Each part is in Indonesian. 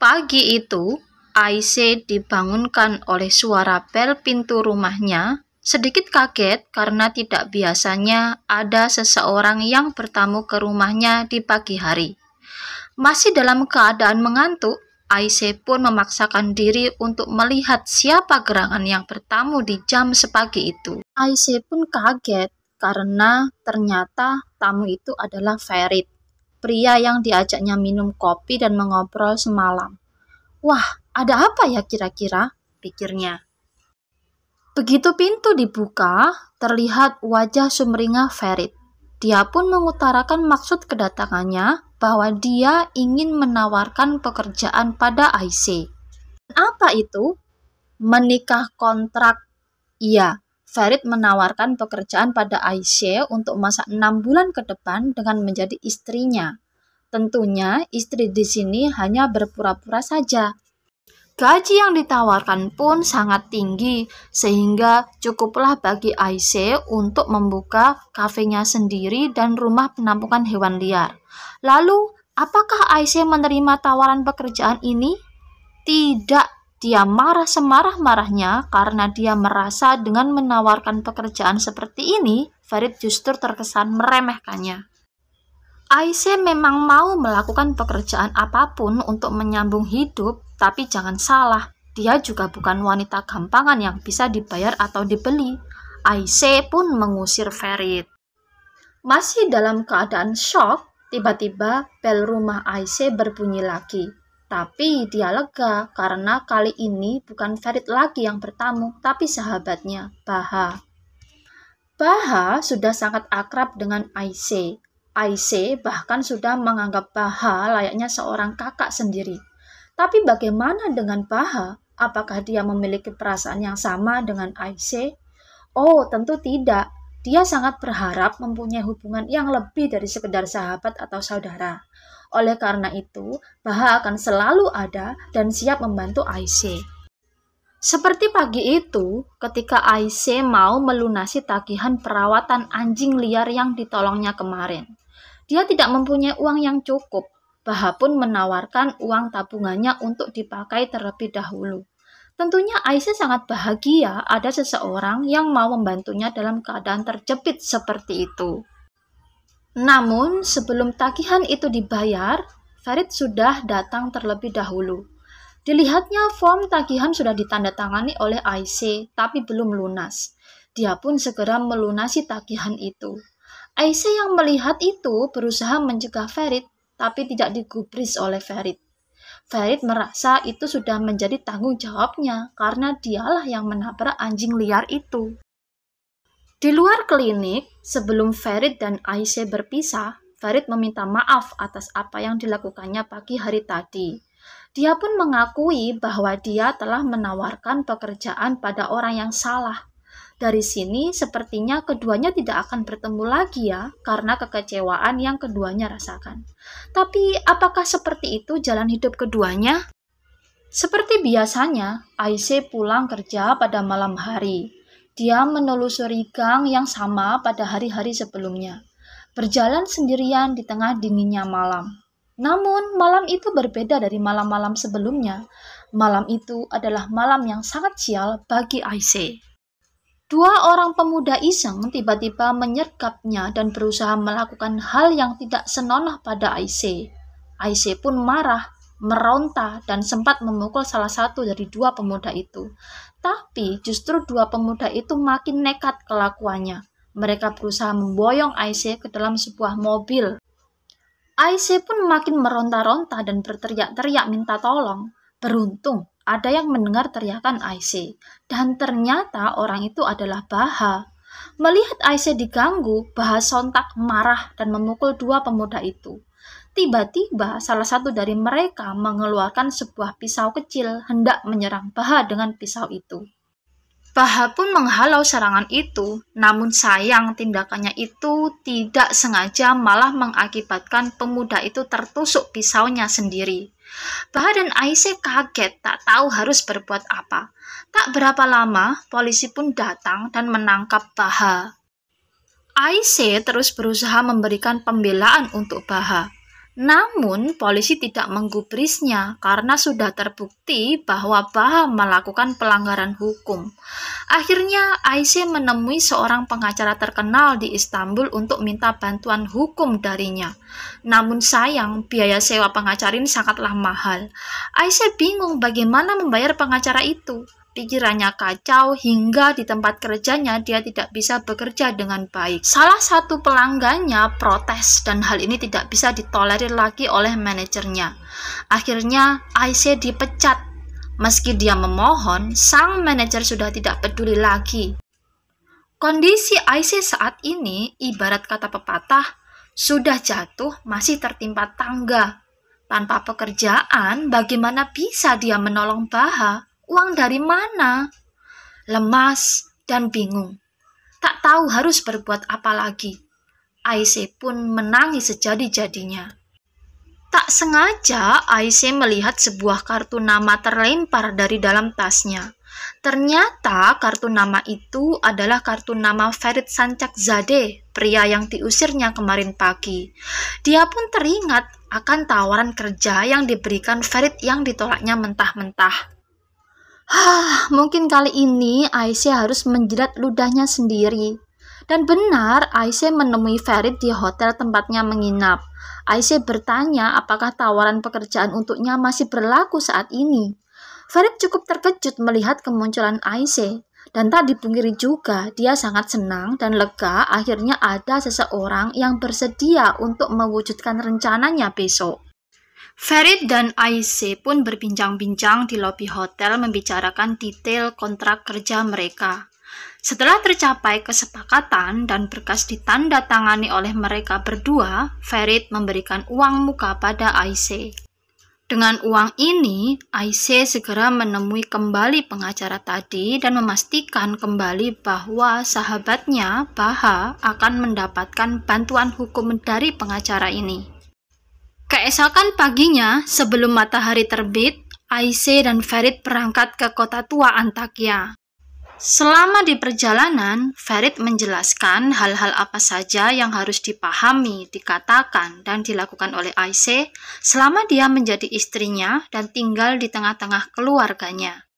Pagi itu, Aisyah dibangunkan oleh suara bel pintu rumahnya. Sedikit kaget karena tidak biasanya ada seseorang yang bertamu ke rumahnya di pagi hari. Masih dalam keadaan mengantuk, Aisyah pun memaksakan diri untuk melihat siapa gerangan yang bertamu di jam sepagi itu. Aisyah pun kaget karena ternyata tamu itu adalah Ferit, pria yang diajaknya minum kopi dan mengobrol semalam. Wah, ada apa ya kira-kira? Pikirnya. Begitu pintu dibuka, terlihat wajah sumringah Ferit. Dia pun mengutarakan maksud kedatangannya bahwa dia ingin menawarkan pekerjaan pada Aisyah. Apa itu? Menikah kontrak. Iya, Ferit menawarkan pekerjaan pada Aisyah untuk masa 6 bulan ke depan dengan menjadi istrinya. Tentunya istri di sini hanya berpura-pura saja. Gaji yang ditawarkan pun sangat tinggi, sehingga cukuplah bagi Aisyah untuk membuka kafenya sendiri dan rumah penampungan hewan liar. Lalu, apakah Aisyah menerima tawaran pekerjaan ini? Tidak, dia marah semarah-marahnya karena dia merasa dengan menawarkan pekerjaan seperti ini, Ferit justru terkesan meremehkannya. Aisyah memang mau melakukan pekerjaan apapun untuk menyambung hidup, tapi jangan salah, dia juga bukan wanita gampangan yang bisa dibayar atau dibeli. Aisyah pun mengusir Ferit. Masih dalam keadaan syok, tiba-tiba bel rumah Aisyah berbunyi lagi. Tapi dia lega karena kali ini bukan Ferit lagi yang bertamu, tapi sahabatnya, Baha. Baha sudah sangat akrab dengan Aisyah. Aisyah bahkan sudah menganggap Baha layaknya seorang kakak sendiri. Tapi bagaimana dengan Baha? Apakah dia memiliki perasaan yang sama dengan Aisyah? Oh, tentu tidak. Dia sangat berharap mempunyai hubungan yang lebih dari sekedar sahabat atau saudara. Oleh karena itu, Baha akan selalu ada dan siap membantu Aisyah. Seperti pagi itu, ketika Aisyah mau melunasi tagihan perawatan anjing liar yang ditolongnya kemarin. Dia tidak mempunyai uang yang cukup. Baha pun menawarkan uang tabungannya untuk dipakai terlebih dahulu. Tentunya Aisyah sangat bahagia ada seseorang yang mau membantunya dalam keadaan terjepit seperti itu. Namun, sebelum tagihan itu dibayar, Ferit sudah datang terlebih dahulu. Dilihatnya form tagihan sudah ditandatangani oleh Aisyah, tapi belum lunas. Dia pun segera melunasi tagihan itu. Aisyah yang melihat itu berusaha mencegah Ferit, tapi tidak digubris oleh Ferit. Ferit merasa itu sudah menjadi tanggung jawabnya karena dialah yang menabrak anjing liar itu. Di luar klinik, sebelum Ferit dan Aisyah berpisah, Ferit meminta maaf atas apa yang dilakukannya pagi hari tadi. Dia pun mengakui bahwa dia telah menawarkan pekerjaan pada orang yang salah. Dari sini sepertinya keduanya tidak akan bertemu lagi ya, karena kekecewaan yang keduanya rasakan. Tapi apakah seperti itu jalan hidup keduanya? Seperti biasanya, Aisyah pulang kerja pada malam hari. Dia menelusuri gang yang sama pada hari-hari sebelumnya. Berjalan sendirian di tengah dinginnya malam. Namun, malam itu berbeda dari malam-malam sebelumnya. Malam itu adalah malam yang sangat sial bagi Aisyah. Dua orang pemuda iseng tiba-tiba menyergapnya dan berusaha melakukan hal yang tidak senonoh pada Aisyah. Aisyah pun marah, meronta, dan sempat memukul salah satu dari dua pemuda itu. Tapi justru dua pemuda itu makin nekat kelakuannya. Mereka berusaha memboyong Aisyah ke dalam sebuah mobil. Aisyah pun makin meronta-ronta dan berteriak-teriak minta tolong. Beruntung ada yang mendengar teriakan Aisyah, dan ternyata orang itu adalah Baha. Melihat Aisyah diganggu, Baha sontak marah dan memukul dua pemuda itu. Tiba-tiba salah satu dari mereka mengeluarkan sebuah pisau kecil hendak menyerang Baha dengan pisau itu. Baha pun menghalau serangan itu, namun sayang tindakannya itu tidak sengaja malah mengakibatkan pemuda itu tertusuk pisaunya sendiri. Baha dan Aisyah kaget, tak tahu harus berbuat apa. Tak berapa lama, polisi pun datang dan menangkap Baha. Aisyah terus berusaha memberikan pembelaan untuk Baha. Namun, polisi tidak menggubrisnya karena sudah terbukti bahwa Baha melakukan pelanggaran hukum. Akhirnya, Ayşe menemui seorang pengacara terkenal di Istanbul untuk minta bantuan hukum darinya. Namun sayang, biaya sewa pengacara ini sangatlah mahal. Ayşe bingung bagaimana membayar pengacara itu. Pikirannya kacau hingga di tempat kerjanya dia tidak bisa bekerja dengan baik. Salah satu pelanggannya protes dan hal ini tidak bisa ditolerir lagi oleh manajernya. Akhirnya Ayşe dipecat. Meski dia memohon, sang manajer sudah tidak peduli lagi. Kondisi Ayşe saat ini ibarat kata pepatah, sudah jatuh masih tertimpa tangga. Tanpa pekerjaan, bagaimana bisa dia menolong Baha? Uang dari mana? Lemas dan bingung. Tak tahu harus berbuat apa lagi. Ayşe pun menangis sejadi-jadinya. Tak sengaja Ayşe melihat sebuah kartu nama terlempar dari dalam tasnya. Ternyata kartu nama itu adalah kartu nama Ferit Sancakzadeh, pria yang diusirnya kemarin pagi. Dia pun teringat akan tawaran kerja yang diberikan Ferit yang ditolaknya mentah-mentah. Mungkin kali ini Ayşe harus menjilat ludahnya sendiri. Dan benar, Ayşe menemui Ferit di hotel tempatnya menginap. Ayşe bertanya apakah tawaran pekerjaan untuknya masih berlaku saat ini. Ferit cukup terkejut melihat kemunculan Ayşe. Dan tak dipungkiri juga, dia sangat senang dan lega akhirnya ada seseorang yang bersedia untuk mewujudkan rencananya besok. Ferit dan Ayşe pun berbincang-bincang di lobi hotel membicarakan detail kontrak kerja mereka. Setelah tercapai kesepakatan dan berkas ditandatangani oleh mereka berdua, Ferit memberikan uang muka pada Ayşe. Dengan uang ini, Ayşe segera menemui kembali pengacara tadi dan memastikan kembali bahwa sahabatnya, Baha, akan mendapatkan bantuan hukum dari pengacara ini. Keesokan paginya, sebelum matahari terbit, Ayşe dan Ferit berangkat ke kota tua Antakya. Selama di perjalanan, Ferit menjelaskan hal-hal apa saja yang harus dipahami, dikatakan, dan dilakukan oleh Ayşe selama dia menjadi istrinya dan tinggal di tengah-tengah keluarganya.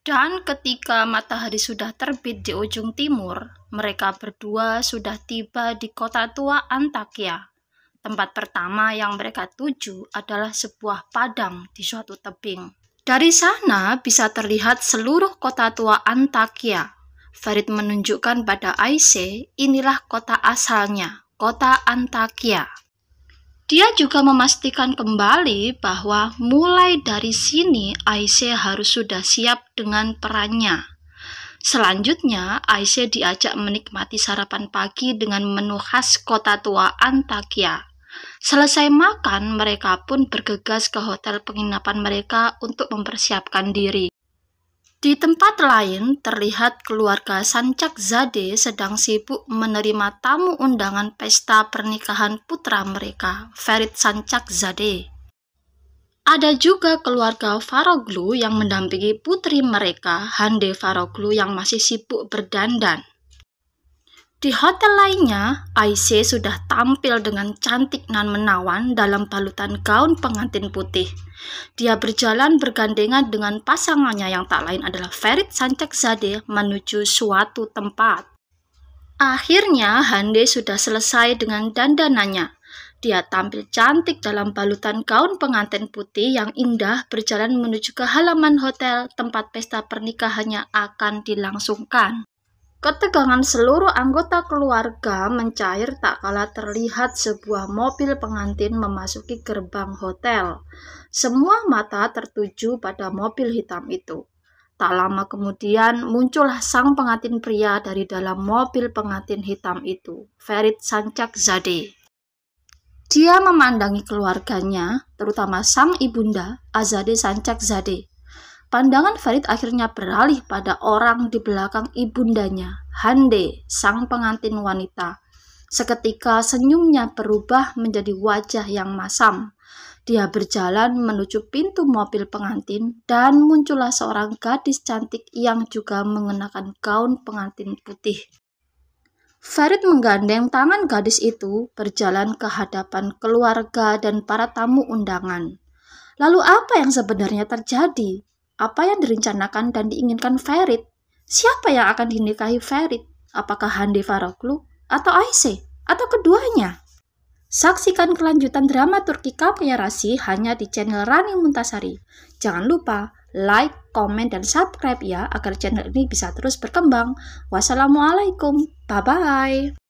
Dan ketika matahari sudah terbit di ujung timur, mereka berdua sudah tiba di kota tua Antakya. Tempat pertama yang mereka tuju adalah sebuah padang di suatu tebing. Dari sana bisa terlihat seluruh kota tua Antakya. Ferit menunjukkan pada Ayşe, inilah kota asalnya, kota Antakya. Dia juga memastikan kembali bahwa mulai dari sini Ayşe harus sudah siap dengan perannya. Selanjutnya, Ayşe diajak menikmati sarapan pagi dengan menu khas kota tua Antakya. Selesai makan, mereka pun bergegas ke hotel penginapan mereka untuk mempersiapkan diri. Di tempat lain, terlihat keluarga Sancakzadeh sedang sibuk menerima tamu undangan pesta pernikahan putra mereka, Ferit Sancakzadeh. Ada juga keluarga Faroglu yang mendampingi putri mereka, Hande Faroglu, yang masih sibuk berdandan. Di hotel lainnya, Ayşe sudah tampil dengan cantik nan menawan dalam balutan gaun pengantin putih. Dia berjalan bergandengan dengan pasangannya yang tak lain adalah Ferit Sancakzadeh menuju suatu tempat. Akhirnya, Hande sudah selesai dengan dandanannya. Dia tampil cantik dalam balutan gaun pengantin putih yang indah berjalan menuju ke halaman hotel tempat pesta pernikahannya akan dilangsungkan. Ketegangan seluruh anggota keluarga mencair tak kala terlihat sebuah mobil pengantin memasuki gerbang hotel. Semua mata tertuju pada mobil hitam itu. Tak lama kemudian muncullah sang pengantin pria dari dalam mobil pengantin hitam itu, Ferit Sancakzadeh. Dia memandangi keluarganya, terutama sang ibunda, Azadeh Sancakzadeh. Pandangan Ferit akhirnya beralih pada orang di belakang ibundanya, Hande, sang pengantin wanita. Seketika senyumnya berubah menjadi wajah yang masam. Dia berjalan menuju pintu mobil pengantin dan muncullah seorang gadis cantik yang juga mengenakan gaun pengantin putih. Farid menggandeng tangan gadis itu berjalan ke hadapan keluarga dan para tamu undangan. Lalu apa yang sebenarnya terjadi? Apa yang direncanakan dan diinginkan Farid? Siapa yang akan dinikahi Farid? Apakah Hande Faroglu atau Aisyah atau keduanya? Saksikan kelanjutan drama Turki Kapnya Rasi hanya di channel Rani Muntasari. Jangan lupa like, komen, dan subscribe ya agar channel ini bisa terus berkembang. Wassalamualaikum. Bye-bye.